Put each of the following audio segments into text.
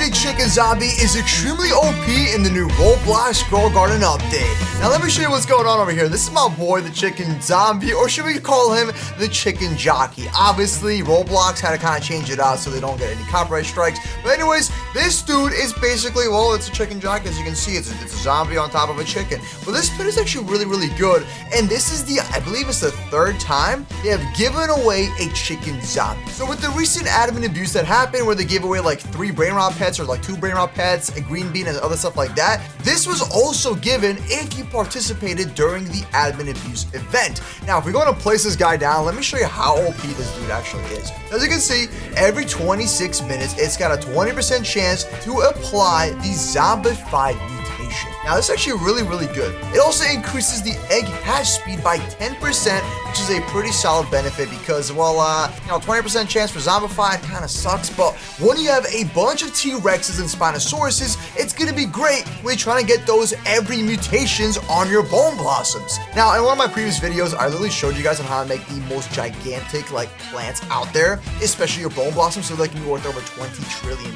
mutated chicken zombie is extremely OP in the new Roblox Grow Garden update. Now let me show you what's going on over here. This is my boy, the chicken zombie, or should we call him the chicken jockey? Obviously, Roblox had to kind of change it out so they don't get any copyright strikes. But anyways, this dude is basically, well, it's a chicken jockey. As you can see, it's a zombie on top of a chicken. But this pet is actually really good. And this is I believe it's the third time they have given away a chicken zombie. So with the recent admin abuse that happened where they gave away like 3 brain rot pets or like 2 brain rot pets, a green bean and other stuff like that, this was also given if you participated during the admin abuse event. Now, if we go and place this guy down, let me show you how OP this dude actually is. As you can see, every 26 minutes, it's got a 20% chance to apply the zombified mutation. Now, this is actually really good. It also increases the egg hatch speed by 10%, which is a pretty solid benefit because, well, 20% chance for zombified kind of sucks, but when you have a bunch of T-Rexes and Spinosauruses, it's going to be great when you're trying to get those every mutations on your bone blossoms. Now, in one of my previous videos, I literally showed you guys on how to make the most gigantic, like, plants out there, especially your bone blossoms, so they can be worth over $20 trillion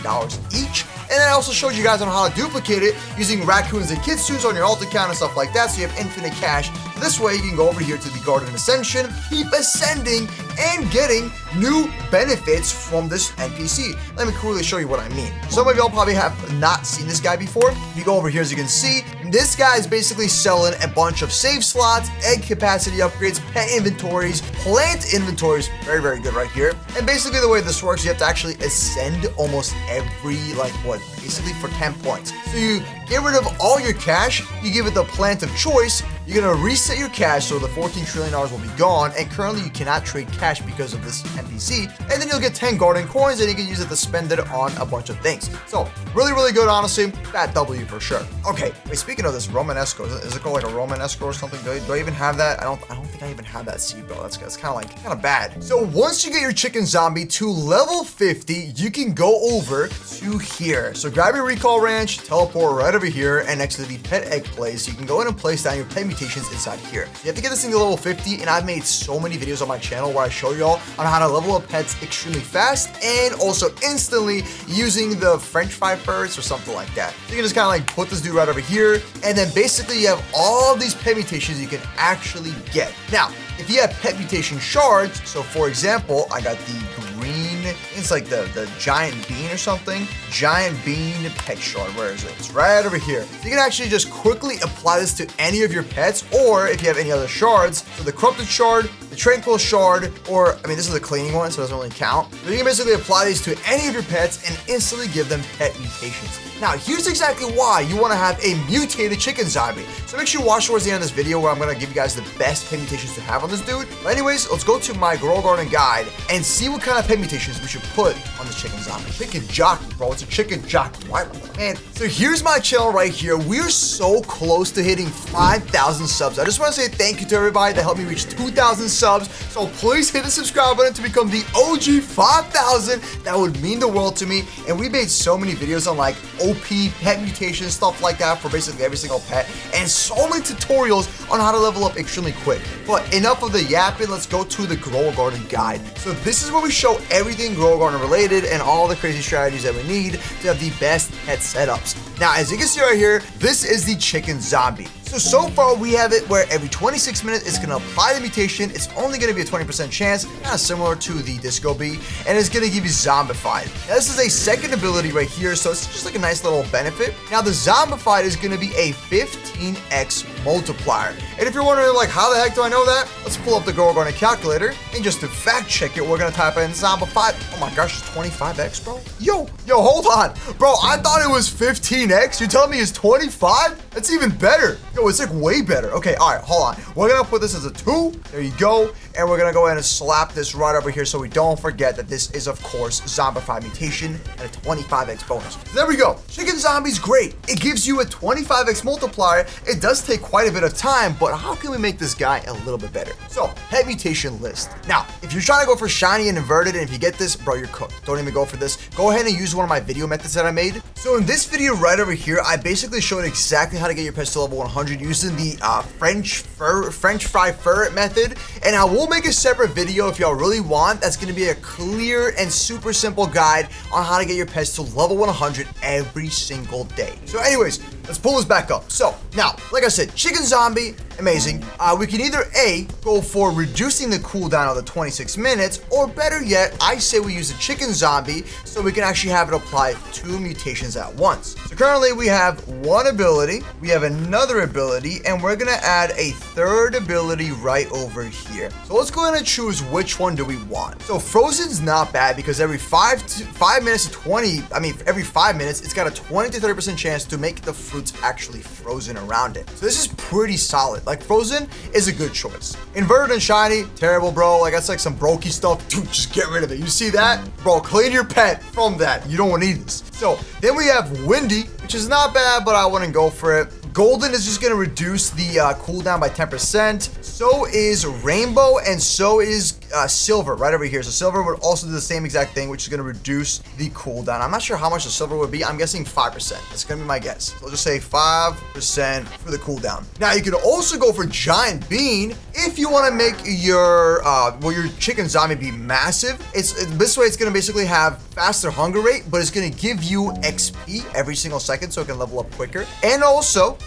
each. And then I also showed you guys on how to duplicate it using raccoons and kitsus on your alt account and stuff like that, so you have infinite cash. This way, you can go over here to the Garden Ascension, keep ascending, and getting new benefits from this NPC. Let me quickly show you what I mean. Some of y'all probably have not seen this guy before. If you go over here, as you can see, this guy is basically selling a bunch of save slots, egg capacity upgrades, pet inventories, plant inventories, very good right here. And basically the way this works, you have to actually ascend almost every, basically for 10 points. So you get rid of all your cash, you give it the plant of choice, you're gonna reset your cash so the $14 trillion will be gone, and currently you cannot trade cash because of this NPC, and then you'll get 10 garden coins and you can use it to spend it on a bunch of things. So really good, honestly. Fat W for sure. Okay, wait, speaking of this Romanesco, is it called like a Romanesco or something? Do I even have that? I don't think I even have that seed, bro. That's kind of bad. So once you get your chicken zombie to level 50, you can go over to here. So grab your recall ranch, teleport right over here, and next to the pet egg place, you can go in and place down your pet mutations inside here. You have to get this thing to level 50, and I've made so many videos on my channel where I show y'all on how to level up pets extremely fast and also instantly using the French fry first or something like that. So you can just kind of like put this dude right over here, and then basically you have all these pet mutations you can actually get. Now, if you have pet mutation shards, so for example, I got the green, it's like the giant bean or something. Giant bean pet shard, where is it? It's right over here. So you can actually just quickly apply this to any of your pets, or if you have any other shards, so the corrupted shard, the tranquil shard, or, I mean, this is a cleaning one, so it doesn't really count. But you can basically apply these to any of your pets and instantly give them pet mutations. Now, here's exactly why you want to have a mutated chicken zombie. So make sure you watch towards the end of this video where I'm going to give you guys the best pet mutations to have on this dude. But anyways, let's go to my Grow Garden guide and see what kind of pet mutations we should put on this chicken zombie. Chicken jockey, bro. It's a chicken jockey. Why, man? So here's my channel right here. We're so close to hitting 5,000 subs. I just want to say thank you to everybody that helped me reach 2,000 subs. So please hit the subscribe button to become the OG 5,000. That would mean the world to me. And we made so many videos on like OP pet mutations, stuff like that for basically every single pet, and so many tutorials on how to level up extremely quick. But enough of the yapping, let's go to the Grow Garden guide. So this is where we show everything Grow Garden related and all the crazy strategies that we need to have the best pet setups. Now, as you can see right here, this is the chicken zombie. So far we have it where every 26 minutes it's gonna apply the mutation. It's only gonna be a 20% chance, kind of similar to the Disco Bee, and it's gonna give you zombified. Now this is a second ability right here, so it's just like a nice little benefit. Now the zombified is gonna be a 15x multiplier. And if you're wondering like, how the heck do I know that? Let's pull up the Grow Garden calculator, and just to fact check it, we're gonna type in zombified. Oh my gosh, it's 25x, bro. Yo, hold on. Bro, I thought it was 15x. You're telling me it's 25? That's even better. Yo, it's like way better. Okay, all right, hold on. We're gonna put this as a 2. There you go. And we're gonna go ahead and slap this right over here so we don't forget that this is, of course, zombified mutation and a 25x bonus. There we go. Chicken zombie's great. It gives you a 25x multiplier. It does take quite a bit of time, but how can we make this guy a little bit better? So, pet mutation list. Now, if you're trying to go for shiny and inverted, and if you get this, bro, you're cooked. Don't even go for this. Go ahead and use one of my video methods that I made. So in this video right over here, I basically showed exactly how to get your pets to level 100 using the French fry ferret method. And I will make a separate video if y'all really want. That's going to be a clear and super simple guide on how to get your pets to level 100 every single day. So anyways, let's pull this back up. So now, like I said, chicken zombie, amazing. We can either A, go for reducing the cooldown of the 26 minutes, or better yet, I say we use the chicken zombie so we can actually have it apply 2 mutations at once. So currently we have one ability, we have another ability, and we're gonna add a third ability right over here. So let's go ahead and choose which one do we want. So frozen's not bad because every 5 minutes to 20, every 5 minutes, it's got a 20 to 30% chance to make the fruits actually frozen around it. So this is pretty solid. Like frozen is a good choice. Inverted and shiny, terrible, bro. Like that's like some brokey stuff. Dude, just get rid of it. You see that? Bro, clean your pet from that. You don't need this. So then we have windy, which is not bad, but I wouldn't go for it. Golden is just going to reduce the cooldown by 10%. So is rainbow, and so is silver right over here. So silver would also do the same exact thing, which is going to reduce the cooldown. I'm not sure how much the silver would be. I'm guessing 5%. That's going to be my guess. So I'll just say 5% for the cooldown. Now you could also go for giant bean if you want to make your your chicken zombie be massive. This way it's going to basically have faster hunger rate, but it's going to give you XP every single second, so it can level up quicker. And also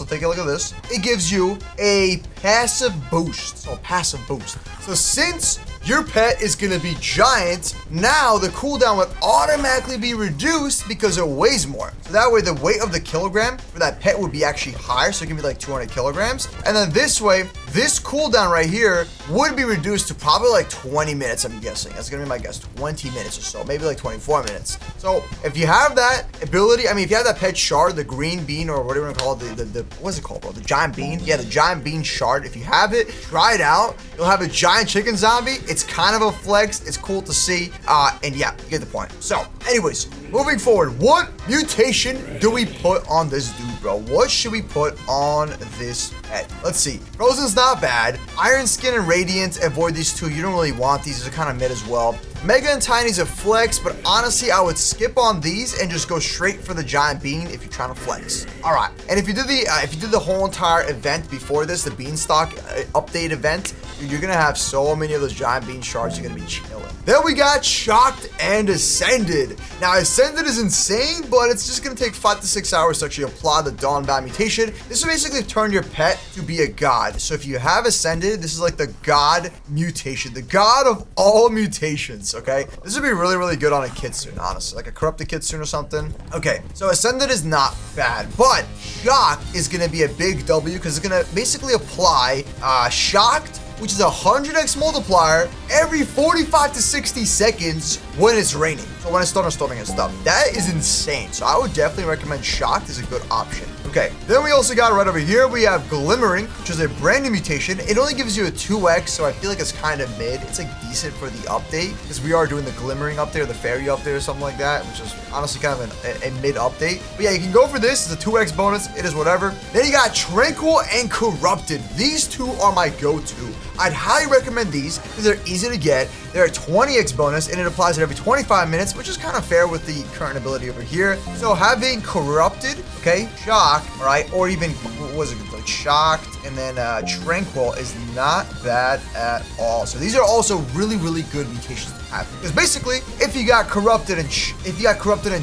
take a look at this. It gives you a passive boost. So since your pet is going to be giant, now the cooldown would automatically be reduced because it weighs more. So that way the weight of the kilogram for that pet would be actually higher. So it can be like 200 kilograms. And then this way, this cooldown right here would be reduced to probably like 20 minutes, I'm guessing. That's going to be my guess, 20 minutes or so, maybe like 24 minutes. So if you have that ability, if you have that pet shard, the green bean or whatever you want to call it, what's it called, bro? The giant bean? Yeah, the giant bean shard. If you have it, try it out. You'll have a giant chicken zombie. It's kind of a flex. It's cool to see. And yeah, you get the point. So anyways, moving forward, what mutation do we put on this dude, bro? What should we put on this pet? Let's see. Frozen's not bad. Iron Skin and Radiant, avoid these two. You don't really want these. These are kind of mid as well. Mega and Tiny's a flex, but honestly, I would skip on these and just go straight for the giant bean if you're trying to flex. All right, and if you did the whole entire event before this, the beanstalk update event, you're gonna have so many of those giant bean shards. You're gonna be chilling. Then we got Shocked and Ascended. Now, Ascended is insane, but it's just gonna take 5 to 6 hours to actually apply the Dawnbound mutation. This will basically turn your pet to be a god. So if you have Ascended, this is like the god mutation, the god of all mutations. Okay, this would be really, really good on a Kitsune, honestly, like a corrupted Kitsune or something. Okay, so Ascended is not bad, but Shocked is going to be a big W because it's going to basically apply Shocked, which is a 100x multiplier every 45 to 60 seconds when it's raining. So when it's thunderstorming and stuff. That is insane. So I would definitely recommend Shocked as a good option. Okay, then we also got right over here, we have Glimmering, which is a brand new mutation. It only gives you a 2x, so I feel like it's kind of mid. It's like decent for the update because we are doing the Glimmering update or the Fairy update or something like that, which is honestly kind of a mid update. But yeah, you can go for this. It's a 2x bonus. It is whatever. Then you got Tranquil and Corrupted. These two are my go-to. I'd highly recommend these because they're easy to get. They're a 20x bonus and it applies at every 25 minutes, which is kind of fair with the current ability over here. So having Corrupted, okay, Shock, all right, or even, what was it, like Shocked and then Tranquil is not bad at all. So these are also really, really good mutations to have. Because basically, if you got Corrupted and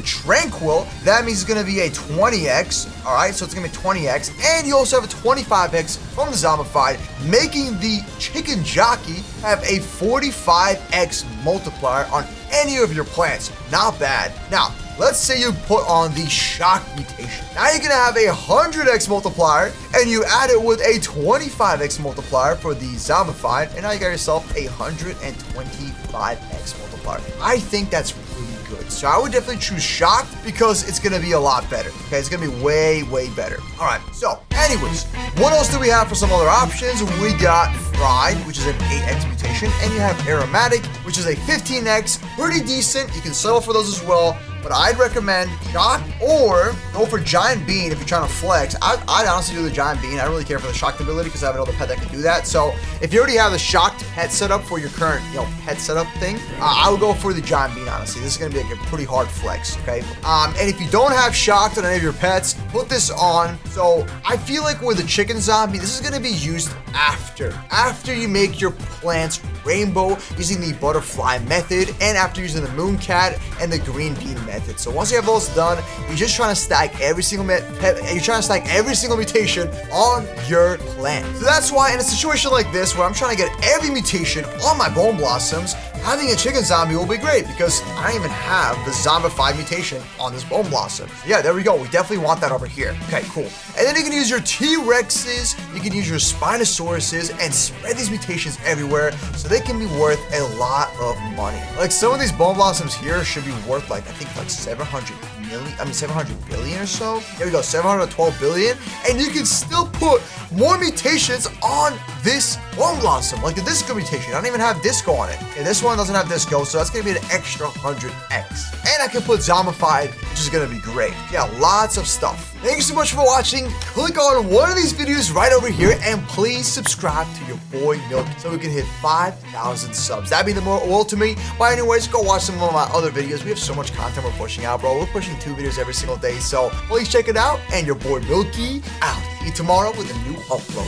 Tranquil, that means it's gonna be a 20x, all right, so it's gonna be 20x, and you also have a 25x from the Zombified, making the Chicken Jockey have a 45x multiplier on any of your plants. Not bad. Now, let's say you put on the Shock mutation. Now you're gonna have a 100x multiplier, and you add it with a 25x multiplier for the Zombified, and now you got yourself a 125x multiplier. I think that's pretty good. So I would definitely choose Shocked because it's gonna be a lot better. Okay, it's gonna be way, way better. All right, so anyways, what else do we have for some other options? We got Fried, which is an 8x mutation, and you have Aromatic, which is a 15x, pretty decent. You can settle for those as well. but I'd recommend shock or go for giant bean if you're trying to flex. I'd honestly do the giant bean. I don't really care for the shocked ability because I have another pet that can do that. So if you already have the shocked pet setup for your current, pet setup thing, I would go for the giant bean, honestly. This is going to be like a pretty hard flex, okay? And if you don't have shocked on any of your pets, put this on. So I feel like with the chicken zombie, this is going to be used after you make your plants rainbow using the butterfly method and after using the moon cat and the green bean method. So once you have those done, you're just trying to stack every single mutation on your plant. So that's why in a situation like this where I'm trying to get every mutation on my bone blossoms, having a chicken zombie will be great because I don't even have the zombified mutation on this bone blossom. Yeah, there we go. We definitely want that over here. Okay, cool. And then you can use your T-Rexes, you can use your Spinosauruses and spread these mutations everywhere so they can be worth a lot of money. Like some of these bone blossoms here should be worth like, I think like 700 billion or so. There we go, 712 billion. And you can still put more mutations on this bone blossom. Like the disco mutation, I don't even have disco on it. Okay, this one doesn't have disco, so that's gonna be an extra 100x. And I can put zombified, which is gonna be great. Yeah, lots of stuff. Thank you so much for watching. Click on one of these videos right over here and please subscribe to your boy Milky so we can hit 5,000 subs. That'd be the world to me. But anyways, go watch some of my other videos. We have so much content we're pushing out, bro. We're pushing 2 videos every single day, so please check it out. And your boy Milky out. See you tomorrow with a new upload.